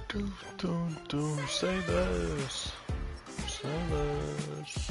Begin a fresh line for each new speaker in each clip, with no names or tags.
Say this. Say this.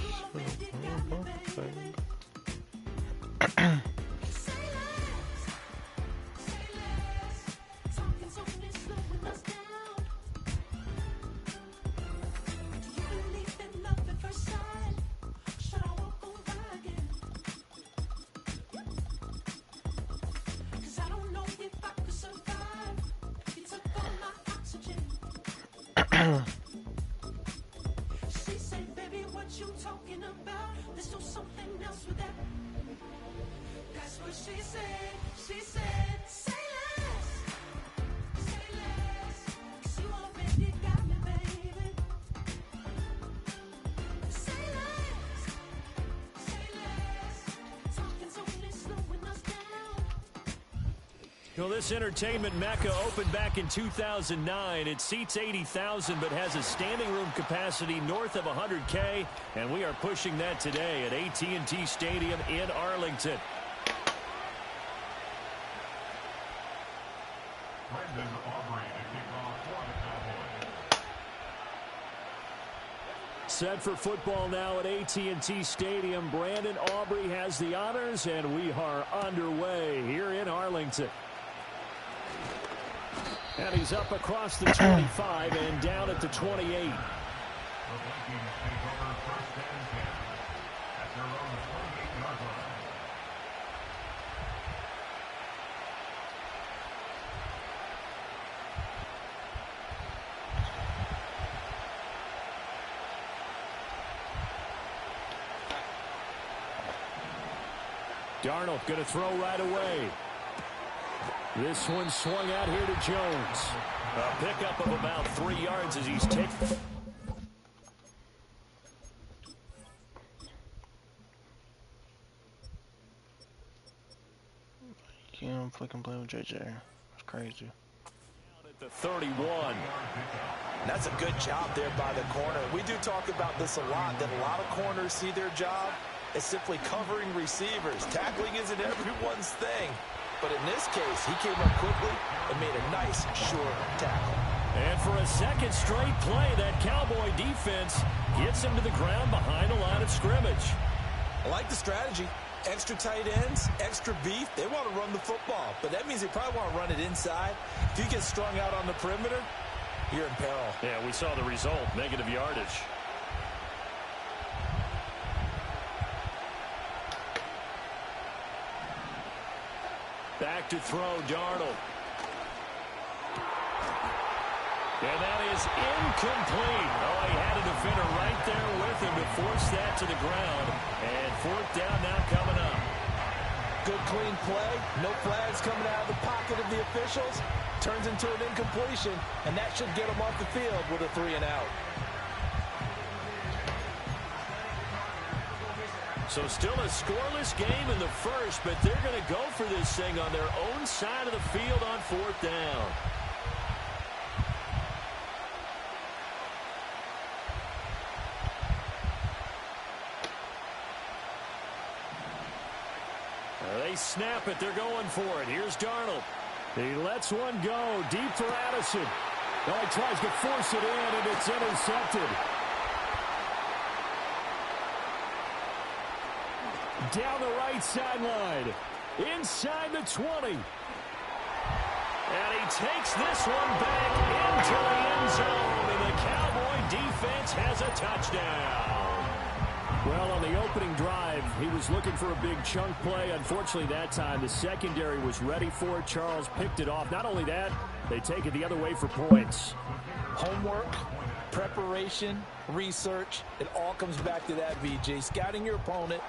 Well, this entertainment mecca opened back in 2009. It seats 80,000 but has a standing room capacity north of 100K, and we are pushing that today at AT&T Stadium in Arlington. Set for football now at AT&T Stadium. Brandon Aubrey has the honors, and we are underway here in Arlington. And he's up across the 25 and down at the 28. Darnold going to throw right away. This one swung out here to Jones. A pickup of about 3 yards as he's taken.
You can't fucking play with JJ. It's crazy.
At the 31.
That's a good job there by the corner. We do talk about this a lot, that a lot of corners see their job as simply covering receivers. Tackling isn't everyone's thing. But in this case, he came up quickly and made a nice, sure tackle.
And for a second straight play, that Cowboy defense gets him to the ground behind the line of scrimmage.
I like the strategy. Extra tight ends, extra beef. They want to run the football, but that means they probably want to run it inside. If you get strung out on the perimeter, you're in peril.
Yeah, we saw the result, negative yardage. Back to throw, Darnold. And that is incomplete. Oh, he had a defender right there with him to force that to the ground. And fourth down now coming up.
Good clean play. No flags coming out of the pocket of the officials. Turns into an incompletion, and that should get him off the field with a 3 and out.
So still a scoreless game in the first, but they're going to go for this thing on their own side of the field on fourth down. They snap it. They're going for it. Here's Darnold. He lets one go deep for Addison. Oh, he tries to force it in, and it's intercepted. Down the right sideline. Inside the 20. And he takes this one back into the end zone. And the Cowboy defense has a touchdown. Well, on the opening drive, he was looking for a big chunk play. Unfortunately, that time, the secondary was ready for it. Charles picked it off. Not only that, they take it the other way for points.
Homework, preparation, research, it all comes back to that, VJ. Scouting your opponent,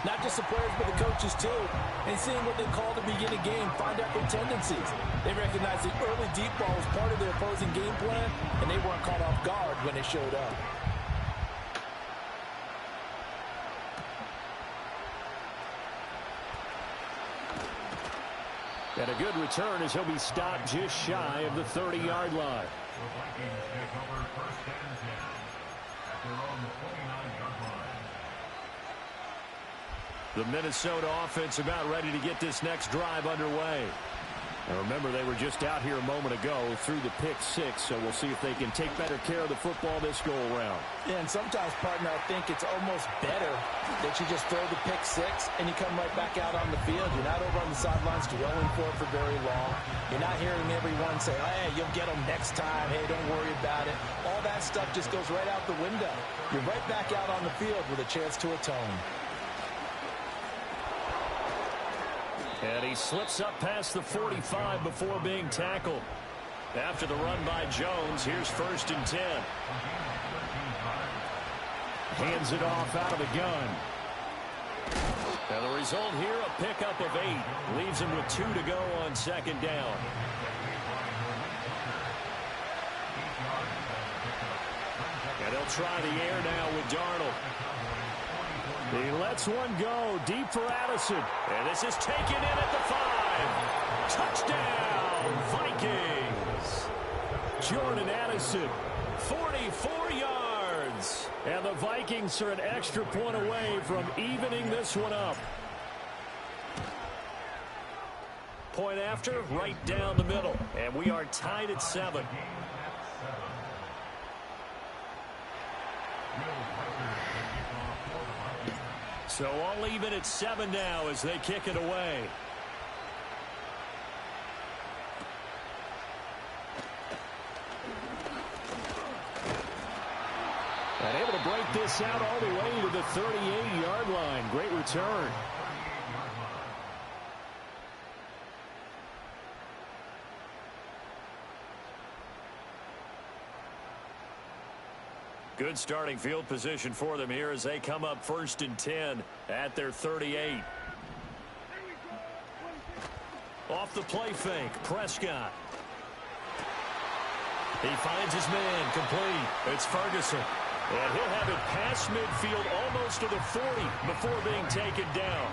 not just the players, but the coaches too, and seeing what they call to begin a game, find out their tendencies. They recognize the early deep ball was part of their opposing game plan, and they weren't caught off guard when they showed up.
And a good return as he'll be stopped just shy of the 30-yard line. The Minnesota offense about ready to get this next drive underway. Now remember, they were just out here a moment ago through the pick six, so we'll see if they can take better care of the football this go-around.
Yeah, and sometimes, partner, I think it's almost better that you just throw the pick six and you come right back out on the field. You're not over on the sidelines dwelling for it for very long. You're not hearing everyone say, hey, you'll get them next time. Hey, don't worry about it. All that stuff just goes right out the window. You're right back out on the field with a chance to atone.
And he slips up past the 45 before being tackled. After the run by Jones, here's 1st and 10. Hands it off out of the gun. And the result here, a pickup of 8. Leaves him with 2 to go on 2nd down. And he'll try the air now with Darnold. He lets one go deep for Addison. And this is taken in at the 5. Touchdown, Vikings. Jordan Addison, 44 yards. And the Vikings are an extra point away from evening this one up. Point after, right down the middle. And we are tied at 7. So all even at 7 now as they kick it away. And able to break this out all the way to the 38-yard line. Great return. Good starting field position for them here as they come up 1st and 10 at their 38. Off the play fake, Prescott. He finds his man, complete. It's Ferguson. And he'll have it past midfield almost to the 40 before being taken down.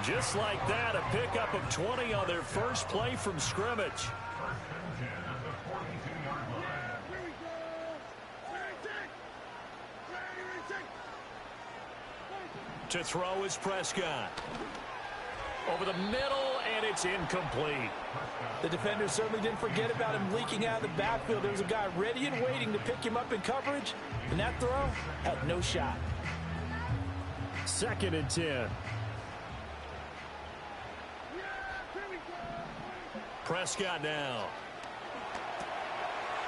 Just like that, a pickup of 20 on their first play from scrimmage. To throw is Prescott. Over the middle, and it's incomplete.
The defender certainly didn't forget about him leaking out of the backfield. There was a guy ready and waiting to pick him up in coverage, and that throw had no shot.
2nd and 10. Prescott now.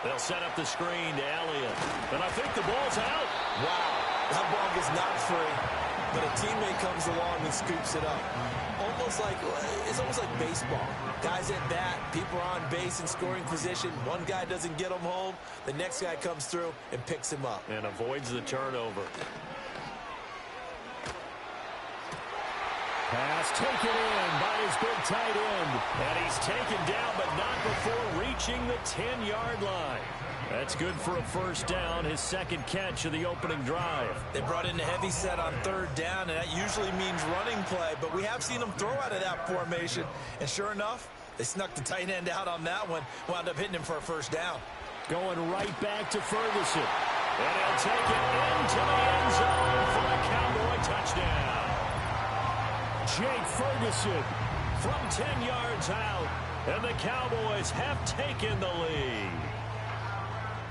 They'll set up the screen to Elliott. And I think the ball's out.
Wow, that ball is not free. But a teammate comes along and scoops it up. It's almost like baseball. Guys at bat, people are on base in scoring position. One guy doesn't get him home. The next guy comes through and picks him up.
And avoids the turnover. Pass taken in by his big tight end. And he's taken down, but not before reaching the 10-yard line. That's good for a 1st down, his 2nd catch of the opening drive.
They brought in a heavy set on 3rd down, and that usually means running play, but we have seen them throw out of that formation. And sure enough, they snuck the tight end out on that one, wound up hitting him for a 1st down.
Going right back to Ferguson. And he'll take it into the end zone for a Cowboy touchdown. Jake Ferguson from 10 yards out, and the Cowboys have taken the lead.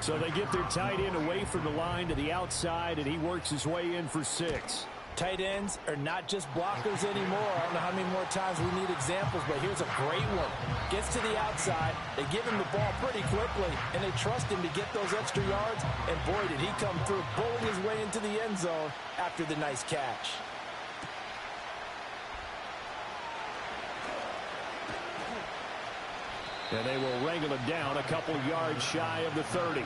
So they get their tight end away from the line to the outside, and he works his way in for 6.
Tight ends are not just blockers anymore. I don't know how many more times we need examples, but here's a great one. Gets to the outside, they give him the ball pretty quickly, and they trust him to get those extra yards, and boy, did he come through, bowling his way into the end zone after the nice catch.
And they will wrangle him down a couple yards shy of the 30.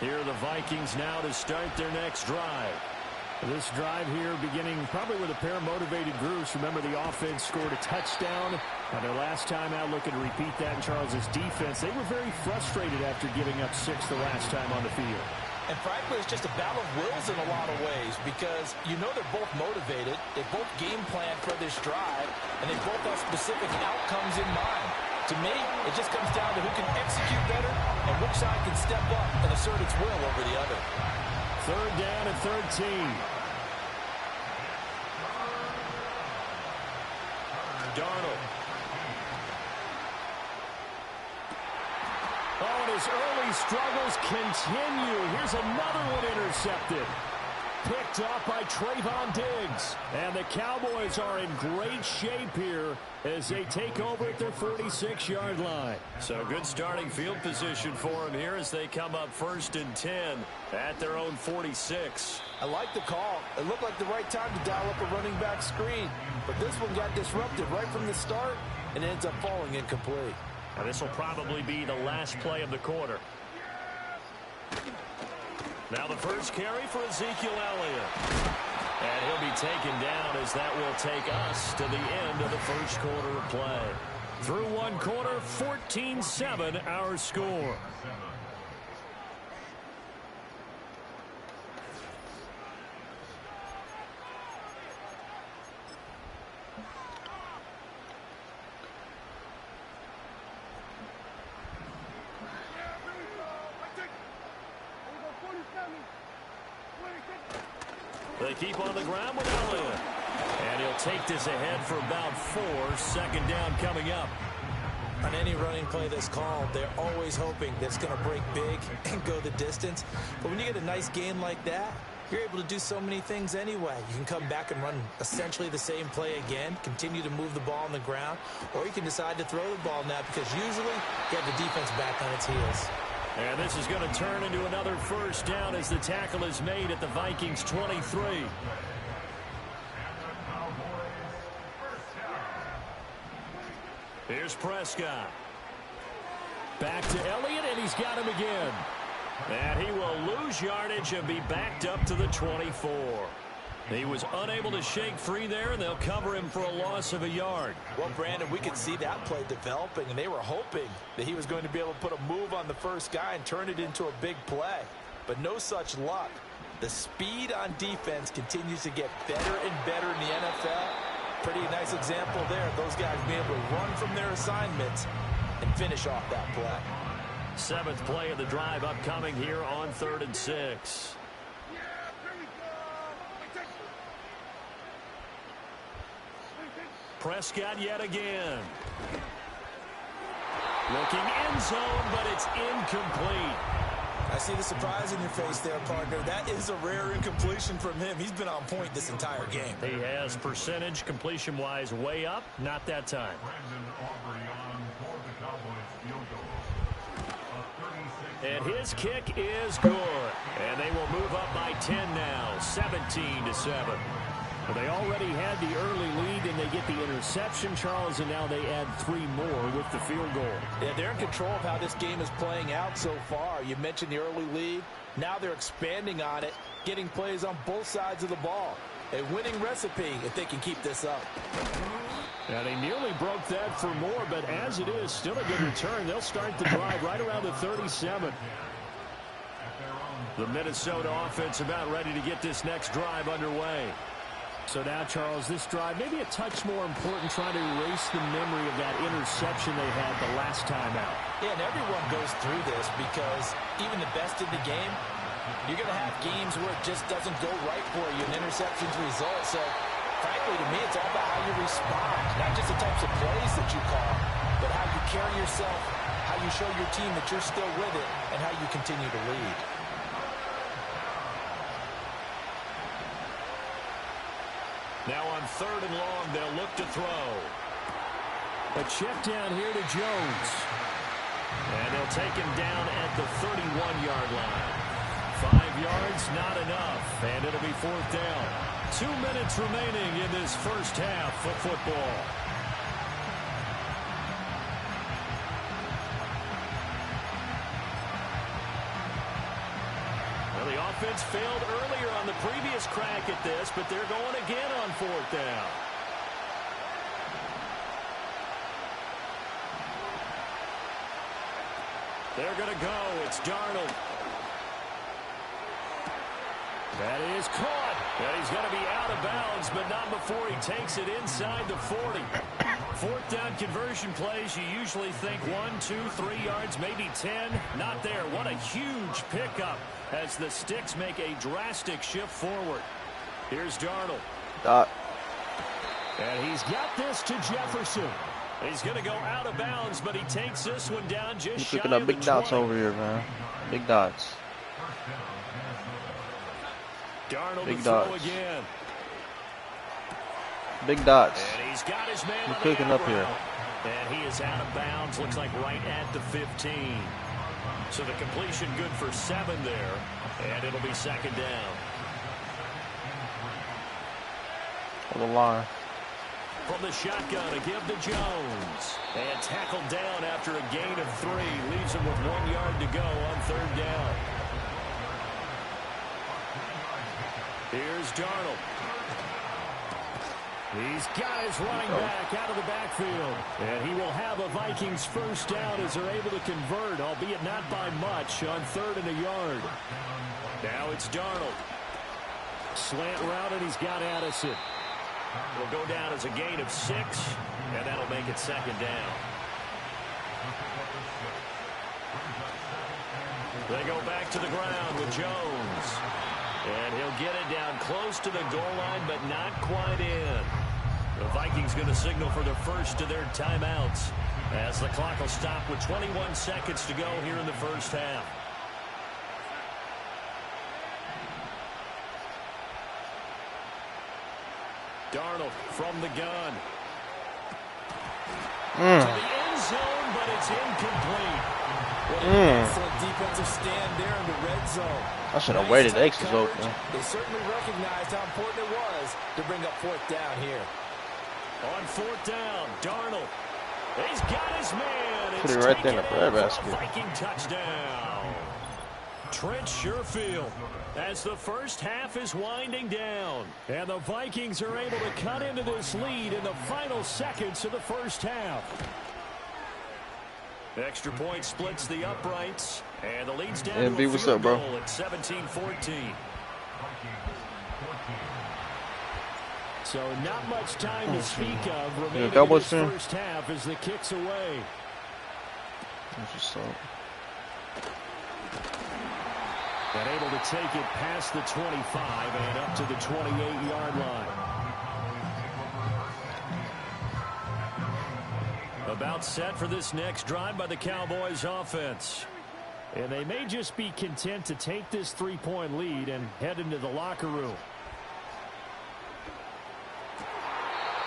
Here are the Vikings now to start their next drive. This drive here beginning probably with a pair of motivated groups. Remember, the offense scored a touchdown. Now, their last time out, looking to repeat that in Charles's defense. They were very frustrated after giving up 6 the last time on the field.
And frankly, it's just a battle of wills in a lot of ways because you know they're both motivated. They both game plan for this drive, and they both have specific outcomes in mind. To me, it just comes down to who can execute better and which side can step up and assert its will over the other.
Third down and 13. Darnold. Oh, and his early struggles continue. Here's another one intercepted. Picked off by Trayvon Diggs. And the Cowboys are in great shape here as they take over at their 46-yard line. So good starting field position for them here as they come up 1st and 10 at their own 46.
I like the call. It looked like the right time to dial up a running back screen. But this one got disrupted right from the start and ends up falling incomplete.
Now this will probably be the last play of the quarter. Now the first carry for Ezekiel Elliott. And he'll be taken down as that will take us to the end of the first quarter of play. Through one quarter, 14-7 our score. They keep on the ground with Elliott. And he'll take this ahead for about 4. Second down coming up.
On any running play that's called, they're always hoping that it's going to break big and go the distance. But when you get a nice gain like that, you're able to do so many things anyway. You can come back and run essentially the same play again, continue to move the ball on the ground, or you can decide to throw the ball now because usually you have the defense back on its heels.
And this is going to turn into another first down as the tackle is made at the Vikings 23. Here's Prescott. Back to Elliott, and he's got him again. And he will lose yardage and be backed up to the 24. He was unable to shake free there, and they'll cover him for a loss of a yard.
Well, Brandon, we could see that play developing, and they were hoping that he was going to be able to put a move on the first guy and turn it into a big play. But no such luck. The speed on defense continues to get better and better in the NFL. Pretty nice example there. Those guys being able to run from their assignments and finish off that play.
7th play of the drive upcoming here on 3rd and 6. Prescott yet again. Looking end zone, but it's incomplete.
I see the surprise in your face there, partner. That is a rare incompletion from him. He's been on point this entire game.
He has percentage completion-wise way up. Not that time. And his kick is good. And they will move up by 10 now, 17-7. Well, they already had the early lead, and they get the interception, Charles, and now they add 3 more with the field goal.
Yeah, they're in control of how this game is playing out so far. You mentioned the early lead. Now they're expanding on it, getting plays on both sides of the ball. A winning recipe if they can keep this up.
Now, they nearly broke that for more, but as it is, still a good return. They'll start the drive right around the 37. The Minnesota offense about ready to get this next drive underway. So now, Charles, this drive maybe a touch more important, trying to erase the memory of that interception they had the last time out.
Yeah, and everyone goes through this because even the best in the game, you're going to have games where it just doesn't go right for you, and interceptions result. So, frankly, to me, it's all about how you respond, not just the types of plays that you call, but how you carry yourself, how you show your team that you're still with it, and how you continue to lead.
Now on 3rd and long, they'll look to throw. A check down here to Jones. And they'll take him down at the 31-yard line. 5 yards, not enough. And it'll be 4th down. 2 minutes remaining in this first half of football. Well, the offense failed earlier on the previous crack at this, but they're going again on 4th down. They're going to go. It's Darnold. That is caught. And he's going to be out of bounds, but not before he takes it inside the 40. Fourth down conversion plays, you usually think 1, 2, 3 yards, maybe 10. Not there. What a huge pickup as the Sticks make a drastic shift forward. Here's Darnold. And he's got this to Jefferson. He's going to go out of bounds, but he takes this one down just shy
picking up
of
big
the
dots
20.
over here, man. Big dots.
Darnold
Big
to
dots.
throw again.
Big dots.
And he's got his man
We're
on
cooking
the
up here.
And he is out of bounds. Looks like right at the 15. So the completion good for 7 there. And it'll be second down.
On the line.
From the shotgun, a give to Jones. And tackled down after a gain of 3. Leaves him with 1 yard to go on third down. Here's Darnold. He's got his running back out of the backfield. And he will have a Vikings first down as they're able to convert, albeit not by much, on 3rd and a yard. Now it's Darnold. Slant route, and he's got Addison. Will go down as a gain of 6, and that'll make it second down. They go back to the ground with Jones. And he'll get it down close to the goal line, but not quite in. The Vikings going to signal for the first of their timeouts as the clock will stop with 21 seconds to go here in the first half. Darnold from the gun. To the end zone, but it's incomplete.
What an excellent defensive stand there in the red zone.
I should have waited. The X is open.
They certainly recognized how important it was to bring up 4th down here.
On 4th down, Darnold. He's got his man.
Put it right there in the bread basket.
Viking touchdown. Trent Sherfield as the first half is winding down. And the Vikings are able to cut into this lead in the final seconds of the first half. Extra point splits the uprights. And the lead's down to a
what's
field
up, bro?
goal at 17-14. So not much time to speak of remaining in this first half as the kick's away. And able to take it past the 25 and up to the 28-yard line. About set for this next drive by the Cowboys offense. And they may just be content to take this 3-point lead and head into the locker room.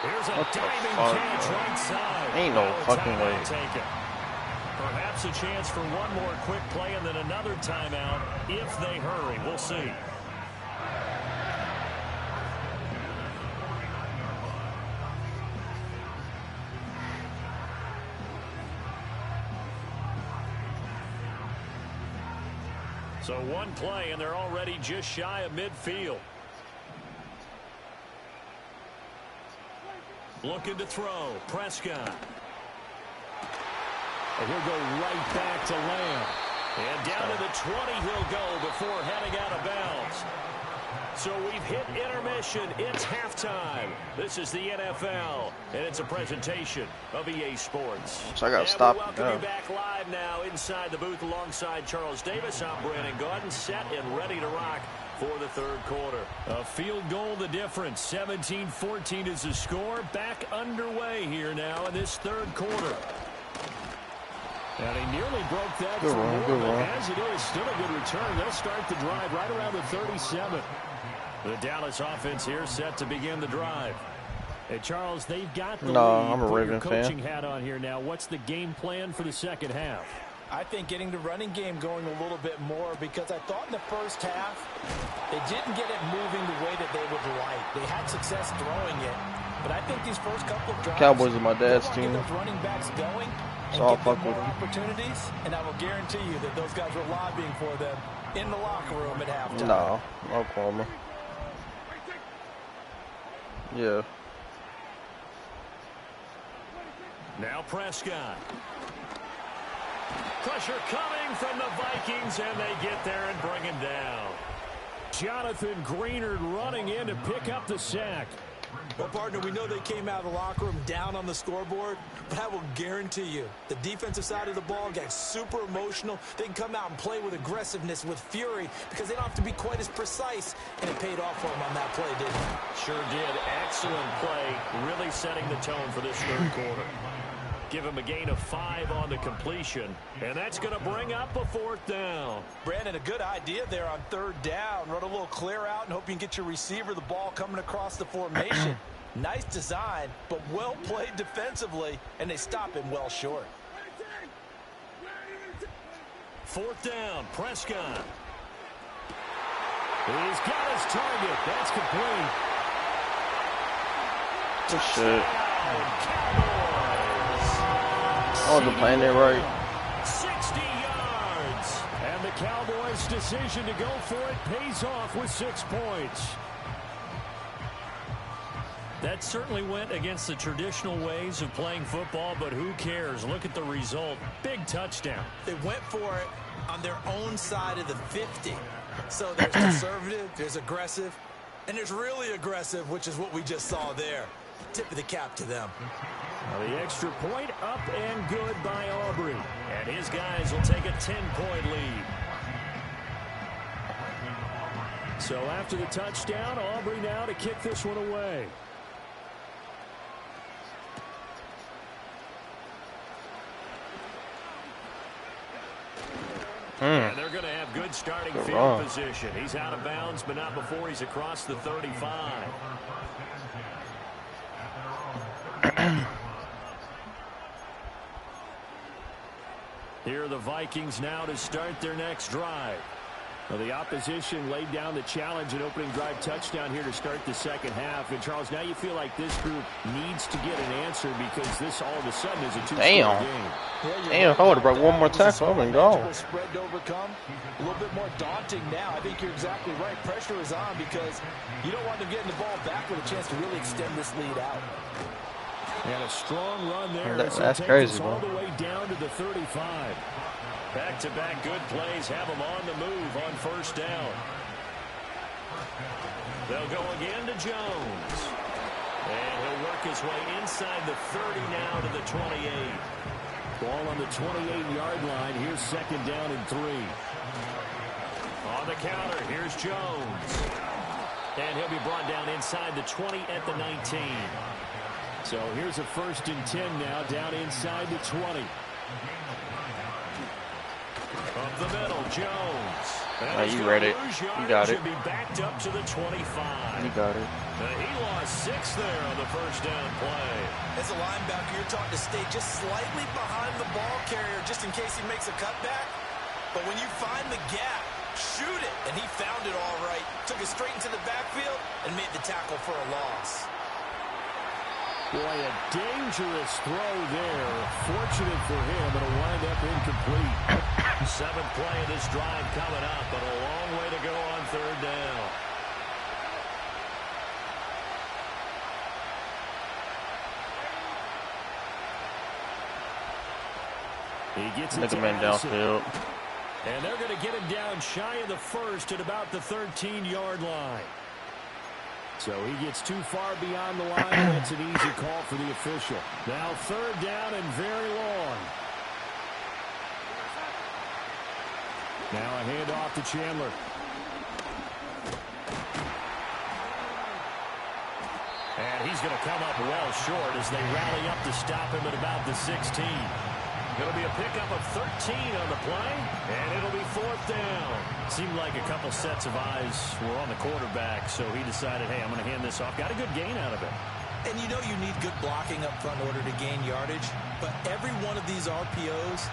Here's a diving catch right side.
Ain't no fucking way.
Perhaps a chance for one more quick play and then another timeout if they hurry. We'll see. So one play, and they're already just shy of midfield. Looking to throw. Prescott. And he'll go right back to Lamb. And down to the 20 he'll go before heading out of bounds. So we've hit intermission. It's halftime. This is the NFL, and it's a presentation of EA Sports.
So I got to stop.
Welcome you back live now inside the booth alongside Charles Davis. I'm Brandon Gordon, set and ready to rock for the third quarter. A field goal the difference. 17-14 is the score. Back underway here now in this third quarter. And he nearly broke that for more, but as it is, still a good return. They'll start the drive right around the 37. The Dallas offense here set to begin the drive. Hey, Charles, they've got the lead.
I'm a Raven
coaching hat on here now. What's the game plan for the second half?
I think getting the running game going a little bit more, because I thought in the first half they didn't get it moving the way that they would like. They had success throwing it, but I think these first couple of drives,
Cowboys are my dad's team.
Get those running backs going and
So I'll
give them
fuck with
more
them.
opportunities, and I will guarantee you that those guys were lobbying for them in the locker room at halftime.
No Oklahoma. Yeah.
Now Prescott. Pressure coming from the Vikings, and they get there and bring him down. Jonathan Greenard running in to pick up the sack.
Well, partner, we know they came out of the locker room down on the scoreboard, but I will guarantee you the defensive side of the ball got super emotional. They can come out and play with aggressiveness, with fury, because they don't have to be quite as precise, and it paid off for them on that play, didn't it?
Sure did. Excellent play, really setting the tone for this third quarter. Give him a gain of 5 on the completion, and that's going to bring up a 4th down.
Brandon, a good idea there on 3rd down. Run a little clear out and hope you can get your receiver the ball coming across the formation. Nice design, but well played defensively, and they stop him well short.
4th down, Prescott. He's got his target. That's complete.
Good shit. I wasn't playing it right.
60 yards. And the Cowboys' decision to go for it pays off with 6 points. That certainly went against the traditional ways of playing football, but who cares? Look at the result. Big touchdown.
They went for it on their own side of the 50. So there's conservative, there's aggressive, and there's really aggressive, which is what we just saw there. Tip of the cap to them.
The extra point up and good by Aubrey. And his guys will take a 10-point lead. So after the touchdown, Aubrey now to kick this one away. And they're going to have good starting field position. He's out of bounds, but not before he's across the 35. Here are the Vikings now to start their next drive. Well, the opposition laid down the challenge and opening drive touchdown here to start the second half. And, Charles, now you feel like this group needs to get an answer because this all of a sudden is a two-score game.
Damn, if I would have brought one more tackle, I would go.
Spread to overcome, a little bit more daunting now. I think you're exactly right. Pressure is on because you don't want them getting the ball back with a chance to really extend this lead out.
And a strong run there.
That's crazy, bro.
All the way down to the 35. Back-to-back good plays have them on the move on 1st down. They'll go again to Jones. And he'll work his way inside the 30 now to the 28. Ball on the 28-yard line. Here's 2nd down and 3. On the counter, here's Jones. And he'll be brought down inside the 20 at the 19. So here's a 1st and 10 now down inside the 20. Up the middle, Jones.
Are you ready? You got it.
Be backed up to the 25.
You got it.
He lost 6 there on the 1st down play.
As a linebacker, you're taught to stay just slightly behind the ball carrier just in case he makes a cutback. But when you find the gap, shoot it. And he found it all right. Took it straight into the backfield and made the tackle for a loss.
Boy, a dangerous throw there. Fortunate for him, it'll wind up incomplete. 7th play of this drive coming up, but a long way to go on 3rd down. He gets it to
man downfield.
And they're going to get him down shy of the 1st at about the 13-yard line. So he gets too far beyond the line, and that's an easy call for the official. Now 3rd down and very long. Now a handoff to Chandler. And he's going to come up well short as they rally up to stop him at about the 16. It'll be a pickup of 13 on the play, and it'll be 4th down. Seemed like a couple sets of eyes were on the quarterback, so he decided, hey, I'm going to hand this off. Got a good gain out of it.
And you know you need good blocking up front in order to gain yardage, but every one of these RPOs,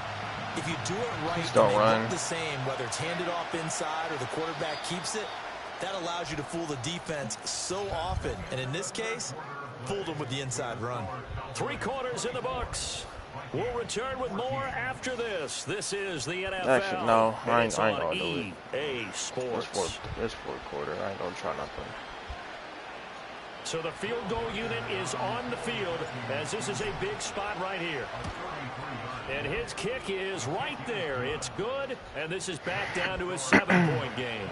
if you do it right,
just don't run.
Look the same, whether it's handed off inside or the quarterback keeps it, that allows you to fool the defense so often. And in this case, fooled them with the inside run.
3 quarters in the books. We'll return with more after this. This is the NFL.
Actually, no, I ain't gonna do
it. EA Sports.
This 4th quarter, I ain't gonna try nothing.
So the field goal unit is on the field as this is a big spot right here. And his kick is right there. It's good, and this is back down to a 7-point game.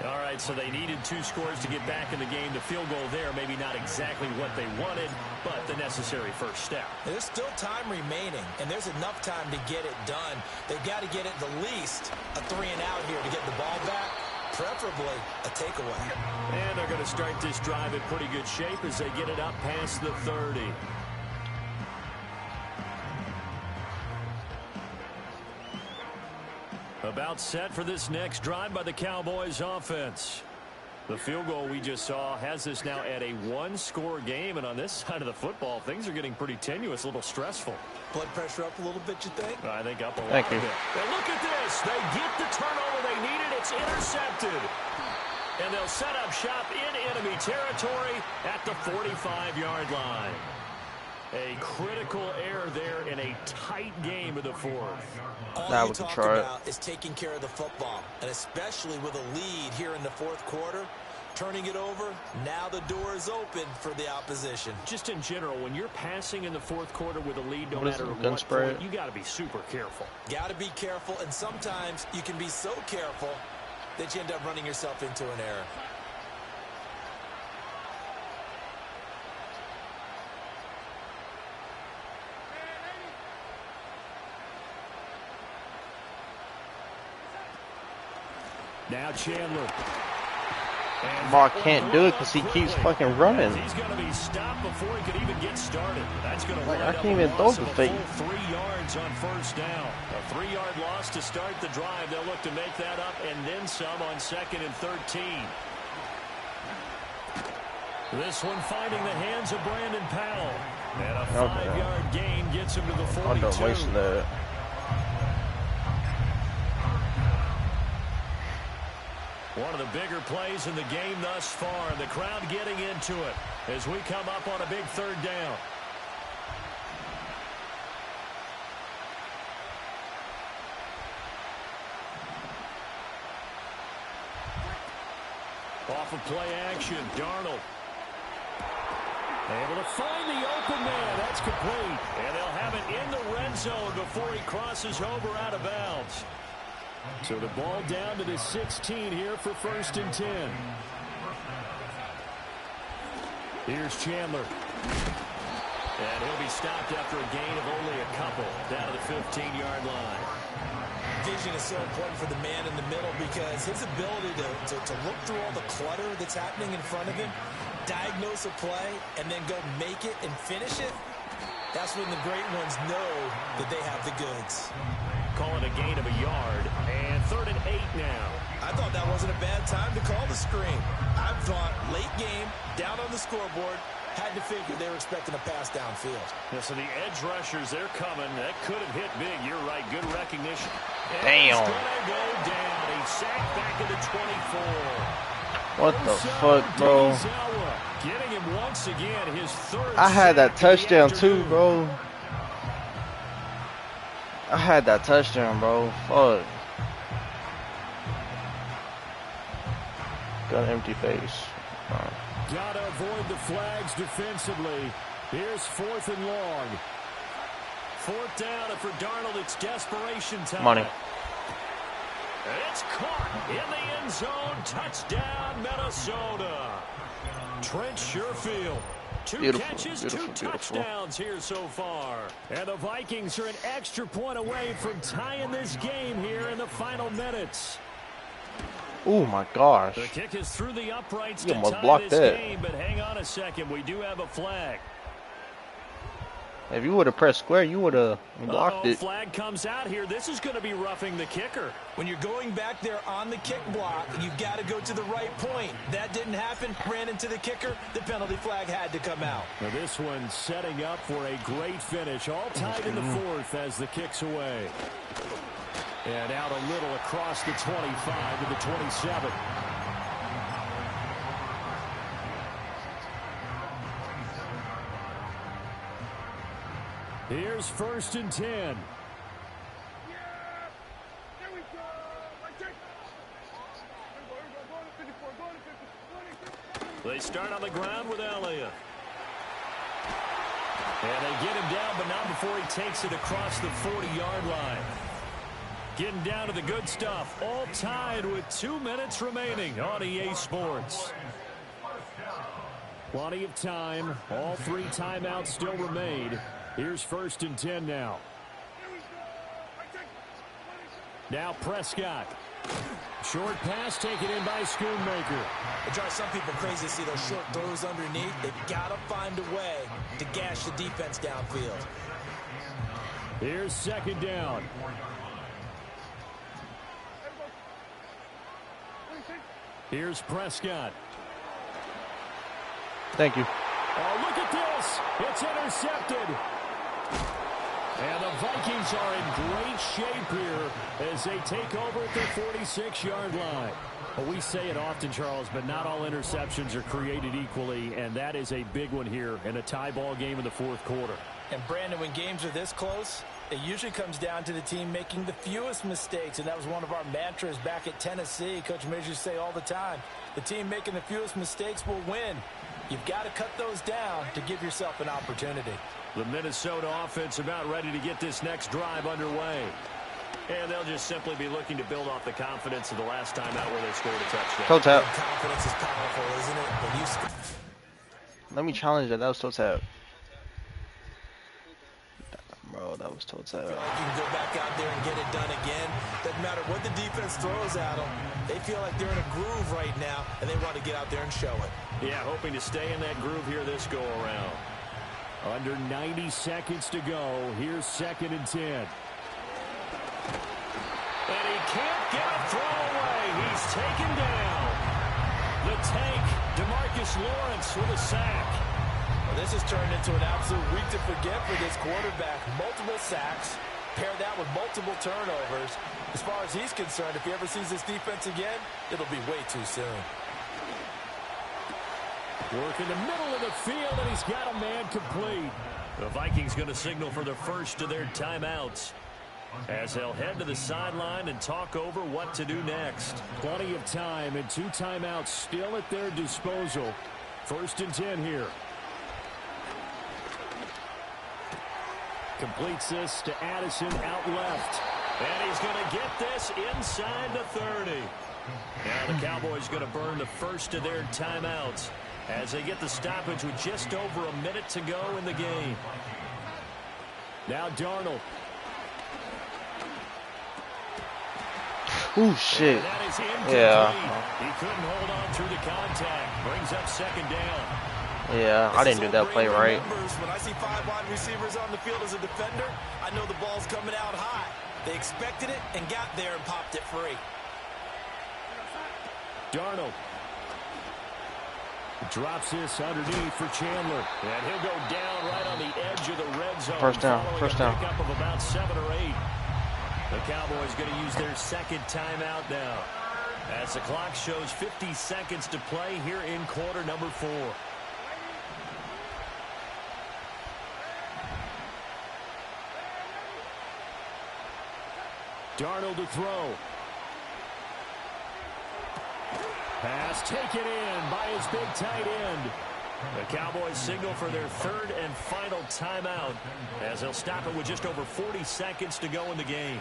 All right, so they needed 2 scores to get back in the game. The field goal there, maybe not exactly what they wanted, but the necessary first step.
There's still time remaining, and there's enough time to get it done. They've got to get it the least a 3 and out here to get the ball back, preferably a takeaway.
And they're going to start this drive in pretty good shape as they get it up past the 30. About set for this next drive by the Cowboys offense. The field goal we just saw has us now at a 1-score game, and on this side of the football, things are getting pretty tenuous, a little stressful.
Blood pressure up a little bit, you think?
I think up a lot.
Thank you.
And look at this. They get the turnover they needed. It's intercepted. And they'll set up shop in enemy territory at the 45-yard line. A critical error there in a tight game of the 4th.
All you talk about is taking care of the football, and especially with a lead here in the 4th quarter, turning it over, now the door is open for the opposition. Just in general, when you're passing in the 4th quarter with a lead, no matter what point, you got to be super careful. Got to be careful, and sometimes you can be so careful that you end up running yourself into an error. Now Chandler.
Mark can't do it because he keeps fucking running.
He's going to be stopped before he could even get started. That's going to
I can't even throw the fake.
3 yards on first down. A 3-yard loss to start the drive. They'll look to make that up and then some on 2nd and 13. This one finding the hands of Brandon Powell. And a 5-yard gain gets him to the 42.
I don't waste that.
One of the bigger plays in the game thus far. The crowd getting into it as we come up on a big 3rd down. Off of play action, Darnold. Able to find the open man. That's complete. And they'll have it in the red zone before he crosses over out of bounds. So the ball down to the 16 here for 1st and 10. Here's Chandler. And he'll be stopped after a gain of only a couple down to the 15-yard line. Vision is so important for the man in the middle because his ability to look through all the clutter that's happening in front of him, diagnose a play, and then go make it and finish it, that's when the great ones know that they have the goods. Call it a gain of a yard, and 3rd and 8 now. I thought that wasn't a bad time to call the screen. I thought late game, down on the scoreboard, had to figure they were expecting a pass downfield. Yeah, so the edge rushers, they're coming. That could have hit big. You're right. Good recognition. And
damn.
He's going to go down. He's sacked back at the 24.
What the fuck, bro?
Getting him once again, his 3rd.
I had that touchdown too, bro. I had that touchdown, bro. Fuck. Got an empty face.
Gotta avoid the flags defensively. Here's 4th and long. 4th down, and for Darnold, it's desperation time.
Money.
And it's caught in the end zone. Touchdown, Minnesota. Trent Sherfield. Two catches, two touchdowns here so far. And the Vikings are an extra point away from tying this game here in the final minutes.
Oh my gosh.
The kick is through the uprights
You
to
almost
tie
blocked
this
that.
game, but hang on a second. We do have a flag.
If you would have pressed square, you would have blocked it.
Flag comes out here. This is going to be roughing the kicker. When you're going back there on the kick block, you've got to go to the right point. That didn't happen. Ran into the kicker. The penalty flag had to come out. Now this one setting up for a great finish. All tied in the 4th as the kick's away. And out a little across the 25 to the 27. Here's 1st and 10. They start on the ground with Elliott. And they get him down, but not before he takes it across the 40-yard line. Getting down to the good stuff. All tied with 2 minutes remaining on EA Sports. Plenty of time. All 3 timeouts still remain. Here's 1st and 10 now. Now Prescott. Short pass taken in by Schoonmaker.
It drives some people crazy to see those short throws underneath. They've got to find a way to gash the defense downfield.
Here's 2nd down. Here's Prescott.
Thank you.
Oh, look at this. It's intercepted. And the Vikings are in great shape here as they take over at their 46-yard line. Well, we say it often, Charles, but not all interceptions are created equally, and that is a big one here in a tie ball game in the 4th quarter.
And, Brandon, when games are this close, it usually comes down to the team making the fewest mistakes, and that was one of our mantras back at Tennessee. Coach Mears used to say all the time, the team making the fewest mistakes will win. You've got to cut those down to give yourself an opportunity.
The Minnesota offense about ready to get this next drive underway. And they'll just simply be looking to build off the confidence of the last time out where they scored a touchdown.
Toe tap.
Confidence is powerful, isn't it? When you
Let me challenge that. That was toe tap. Bro, that was toe tap.
feel like you can go back out there and get it done again. Doesn't matter what the defense throws at them. They feel like they're in a groove right now, and they want to get out there and show it.
Yeah, hoping to stay in that groove here this go-around. Under 90 seconds to go. Here's 2nd and 10. And he can't get a throw away. He's taken down. The tank, DeMarcus Lawrence with a sack.
Well, this has turned into an absolute week to forget for this quarterback. Multiple sacks, pair that with multiple turnovers. As far as he's concerned, if he ever sees this defense again, it'll be way too soon.
Work in the middle of the field, and he's got a man complete. The Vikings going to signal for the first of their timeouts as they'll head to the sideline and talk over what to do next. Plenty of time and 2 timeouts still at their disposal. 1st and 10 here. Completes this to Addison out left. And he's going to get this inside the 30. Now the Cowboys going to burn the first of their timeouts as they get the stoppage with just over a minute to go in the game. Now Darnold.
Ooh, shit.
That is incomplete.
Yeah.
He couldn't hold on through the contact. Brings up 2nd down.
Yeah, I didn't do that play right.
When I see 5 wide receivers on the field as a defender, I know the ball's coming out high. They expected it and got there and popped it free.
Darnold. Drops this underneath for Chandler. And he'll go down right on the edge of the red zone.
First down, first down.
Pickup of about 7 or 8. The Cowboys going to use their 2nd timeout now, as the clock shows 50 seconds to play here in quarter number 4. Darnold to throw. Pass taken in by his big tight end. The Cowboys signal for their 3rd and final timeout as they'll stop it with just over 40 seconds to go in the game.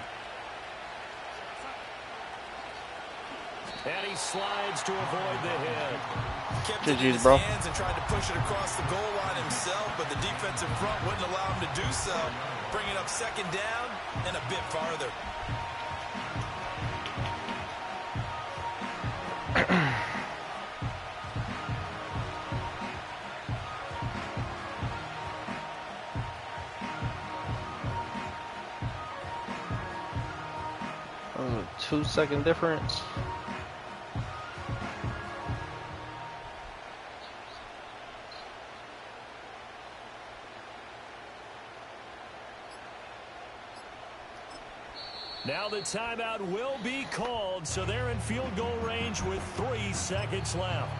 And he slides to avoid the hit.
Kept it in his hands and tried to push it across the goal line himself, but the defensive front wouldn't allow him to do so. Bringing up 2nd down and a bit farther.
A 2-second difference.
Now the timeout will be called, so they're in field goal range with 3 seconds left.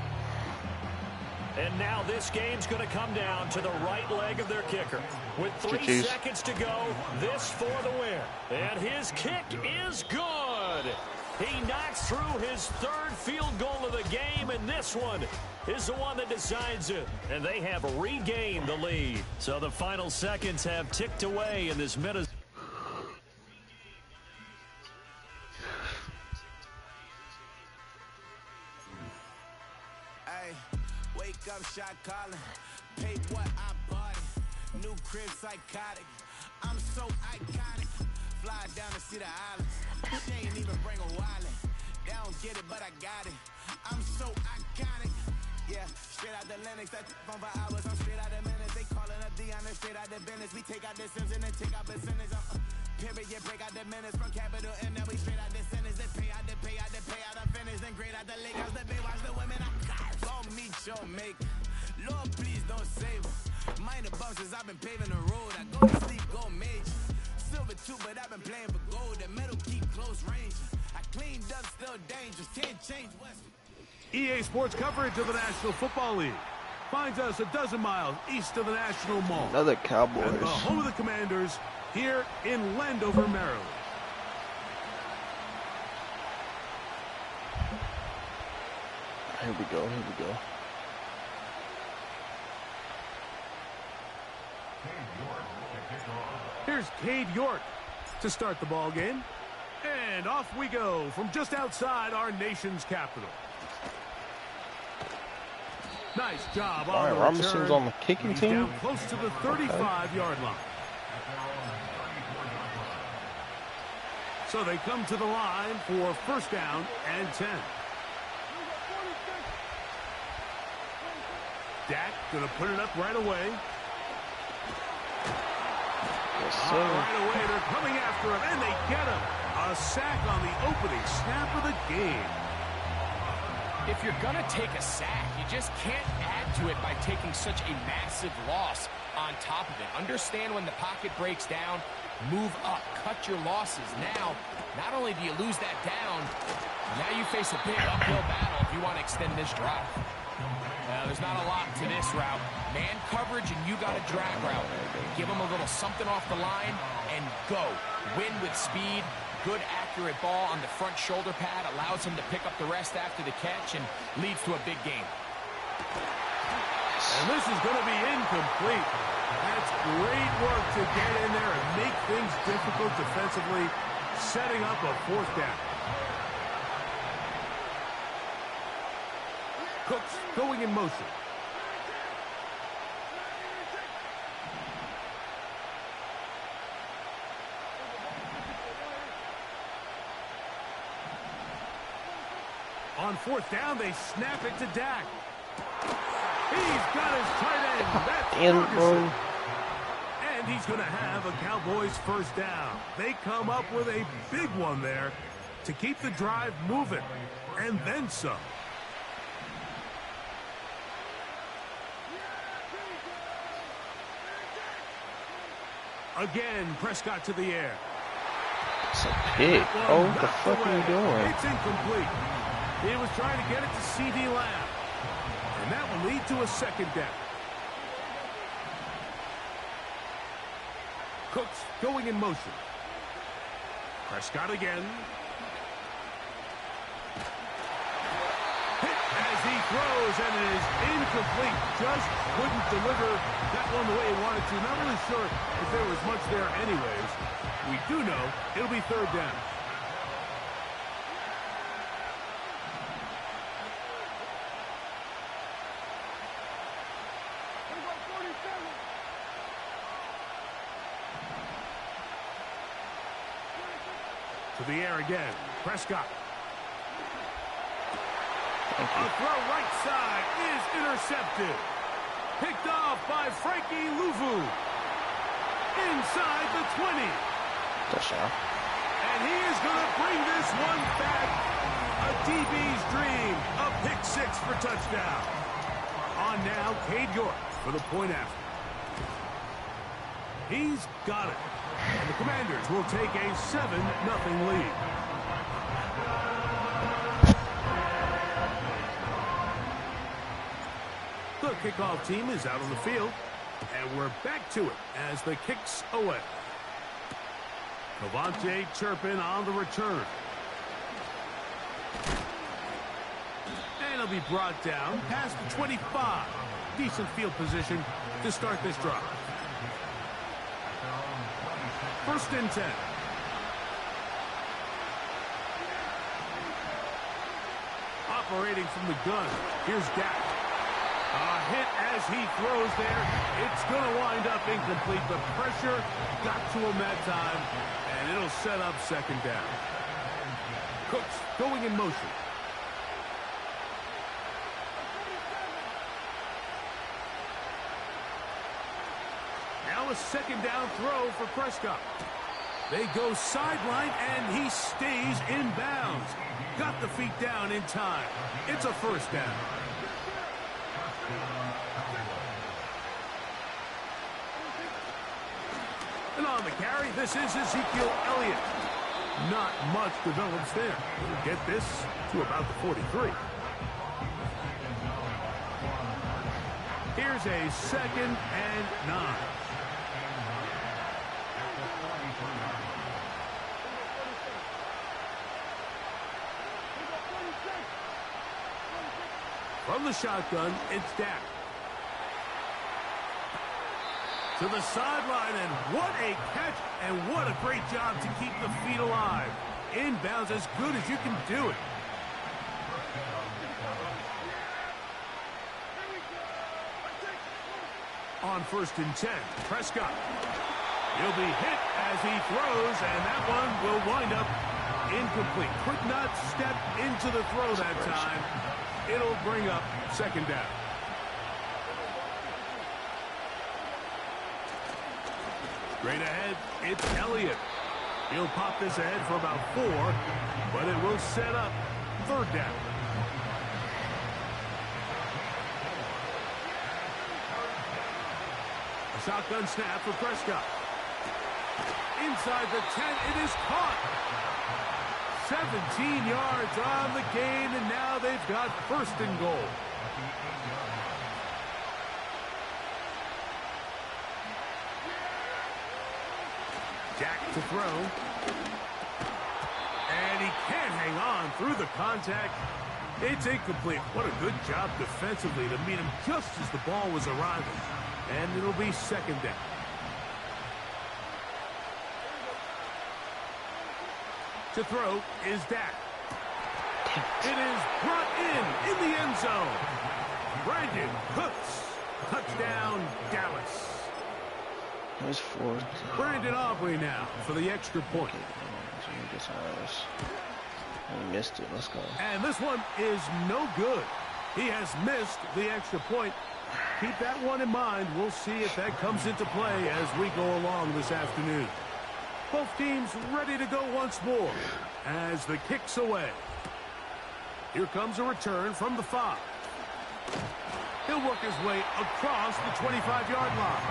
And now this game's going to come down to the right leg of their kicker. With 3 seconds to go, this for the win. And his kick is good. He knocks through his 3rd field goal of the game, and this one is the one that decides it. And they have regained the lead. So the final seconds have ticked away in this Minnesota.
Ay, wake up, shot calling. Paid what I bought it. New crib psychotic. I'm so iconic. Fly down to see the islands. She ain't even bring a wallet. They don't get it, but I got it. I'm so iconic. Yeah, straight out the Lennox. That phone for hours. I'm straight out the minutes. They calling up Dion. Straight out the business. We take out the Sims and then take out percentage. Period, break out the minutes from capital and now we straight out the sentence. They pay out the payout, I'm finished. Then grade out the lake house, the bay watch the women. I'm gon' meet your maker. Lord, please don't save her. Minor bumps as I've been paving the road. I go to sleep, go major. Silver too, but I've been playing for gold. The metal keep close range. I cleaned up, still dangerous. Can't change West.
EA Sports coverage of the National Football League finds us a dozen miles east of the National Mall.
Another Cowboys.
And the home of the Commanders here in Landover, Maryland.
Here we go, here we go.
Here's Cade York to start the ball game. And off we go from just outside our nation's capital. Nice job on the
Robinson's
return.
on the kicking
He's
team.
Down close to the 35-yard line. So they come to the line for first down and 10. Dak going to put it up right away.
Yes, sir.
Right away, they're coming after him, and they get him. A sack on the opening snap of the game.
If you're going to take a sack, you just can't add to it by taking such a massive loss on top of it. Understand when the pocket breaks down, move up, cut your losses. Now, not only do you lose that down, now you face a big uphill battle if you want to extend this drive. There's not a lot to this route. Man coverage, and you got a drag route. Give him a little something off the line and go. Win with speed. Good, accurate ball on the front shoulder pad. Allows him to pick up the rest after the catch and leads to a big game.
And this is going to be incomplete. That's great work to get in there and make things difficult defensively, setting up a fourth down. Cooks going in motion. On fourth down, they snap it to Dak. He's got his tight end. That's Ferguson. And he's going to have a Cowboys first down. They come up with a big one there to keep the drive moving, and then some. Again, Prescott to the air.
It's a pick. Oh, what the fuck are you doing?
It's incomplete. He was trying to get it to C.D. Lamb. And that will lead to a second down. Cooks going in motion. Prescott again. Hit as he throws, and it is incomplete. Just couldn't deliver that one the way he wanted to. Not really sure if there was much there anyways. We do know it'll be third down. To the air again. Prescott. A throw right side is intercepted. Picked off by Frankie Louvu. Inside the 20.
Touchdown.
And he is going to bring this one back. A DB's dream. A pick six for touchdown. On now, Cade York for the point after. He's got it. And the Commanders will take a 7-0 lead. The kickoff team is out on the field. And we're back to it as the kick's away. Cavante Turpin on the return. And he'll be brought down past the 25. Decent field position to start this drive. First and 10. A operating from the gun. Here's Dak. A hit as he throws there. It's going to wind up incomplete. The pressure got to him that time, and it'll set up second down. Cooks going in motion. Now a second down throw for Prescott. They go sideline, and he stays in bounds. Got the feet down in time. It's a first down. And on the carry, this is Ezekiel Elliott. Not much develops there. We'll get this to about the 43. Here's a 2nd and 9. From the shotgun, it's Dak. To the sideline, and what a catch, and what a great job to keep the feet alive. Inbounds as good as you can do it. On 1st and 10, Prescott. He'll be hit as he throws, and that one will wind up incomplete. Could not step into the throw that time. It'll bring up second down. Straight ahead, it's Elliott. He'll pop this ahead for about 4, but it will set up third down. A shotgun snap for Prescott. Inside the 10, it is caught. 17 yards on the gain, and now they've got 1st and goal. Jack to throw. And he can't hang on through the contact. It's incomplete. What a good job defensively to meet him just as the ball was arriving. And it'll be second down. To throw is Dak. It is brought in the end zone. Brandon Cooks. Touchdown, Dallas.
There's 4th.
Brandon Aubrey now for the extra point.
I missed it. Let's go.
And this one is no good. He has missed the extra point. Keep that one in mind. We'll see if that comes into play as we go along this afternoon. Both teams ready to go once more as the kick's away. Here comes a return from the 5. He'll work his way across the 25-yard line.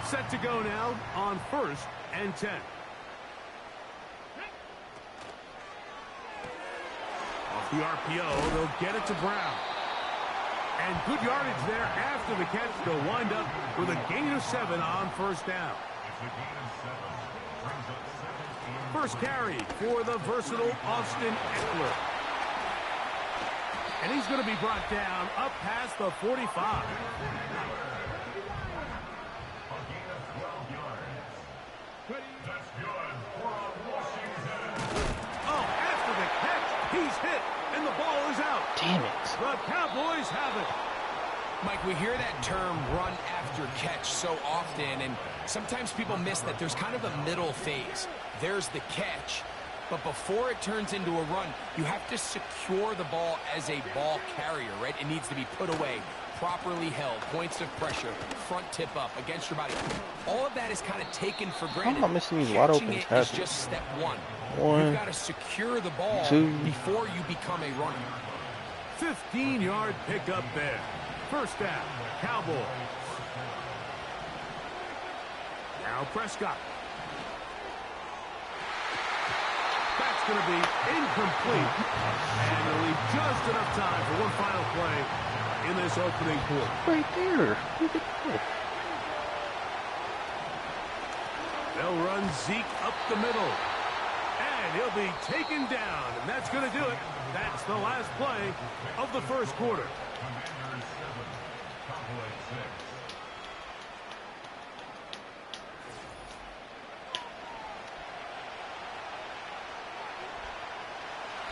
Set to go now on 1st and 10. Off the RPO, they'll get it to Brown. And good yardage there after the catch. They'll wind up with a gain of 7 on 1st down. First carry for the versatile Austin Eckler. And he's going to be brought down up past the 45. Oh, after the catch, he's hit, and the ball is out.
Damn it.
The Cowboys have it.
Mike, we hear that term run after catch so often, and sometimes people miss that there's kind of a middle phase. There's the catch, but before it turns into a run, you have to secure the ball as a ball carrier, right? It needs to be put away, properly held, points of pressure, front tip up against your body. All of that is kind of taken for granted.
How am I missing these wide open
Catching it is
passes?
just step 1.
1,
You've got to secure the ball
2.
before you become a runner.
15-yard pickup there. First down, Cowboys. Now Prescott. That's going to be incomplete. And they'll leave just enough time for one final play in this opening quarter.
Right there. Look at that.
They'll run Zeke up the middle. And he'll be taken down. And that's going to do it. That's the last play of the first quarter.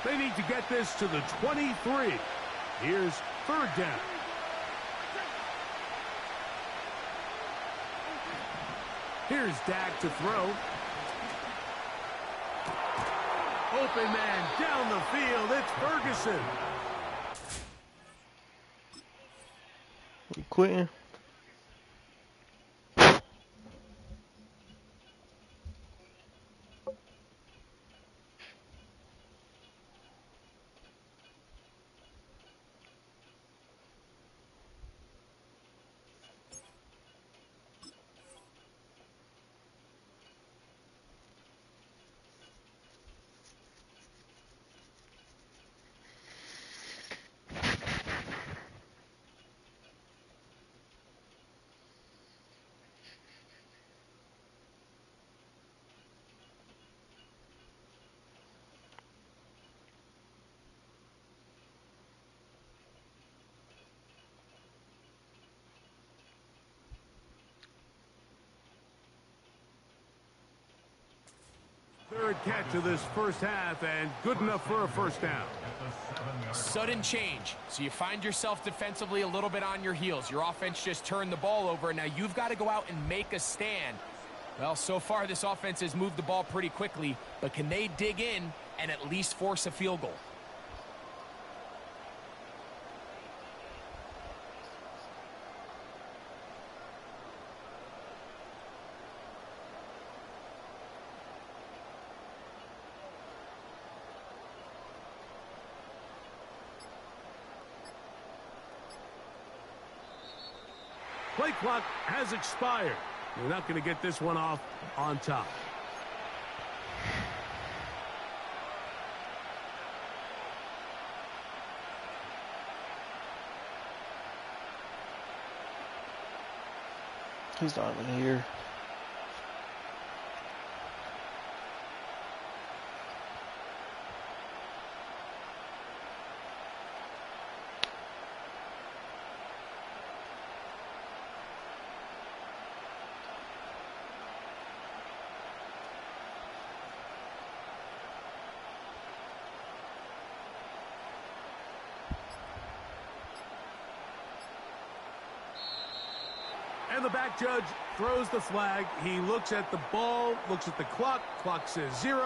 They need to get this to the 23. Here's third down. Here's Dak to throw. Open man down the field. It's Ferguson.
You quitting?
Third catch of this first half, and good enough for a first down.
Sudden change. So you find yourself defensively a little bit on your heels. Your offense just turned the ball over, and now you've got to go out and make a stand. Well, so far this offense has moved the ball pretty quickly, but can they dig in and at least force a field goal?
Play clock has expired. They're not going to get this one off on top.
He's not even here.
And the back judge throws the flag. He looks at the ball, looks at the clock. Clock says 0.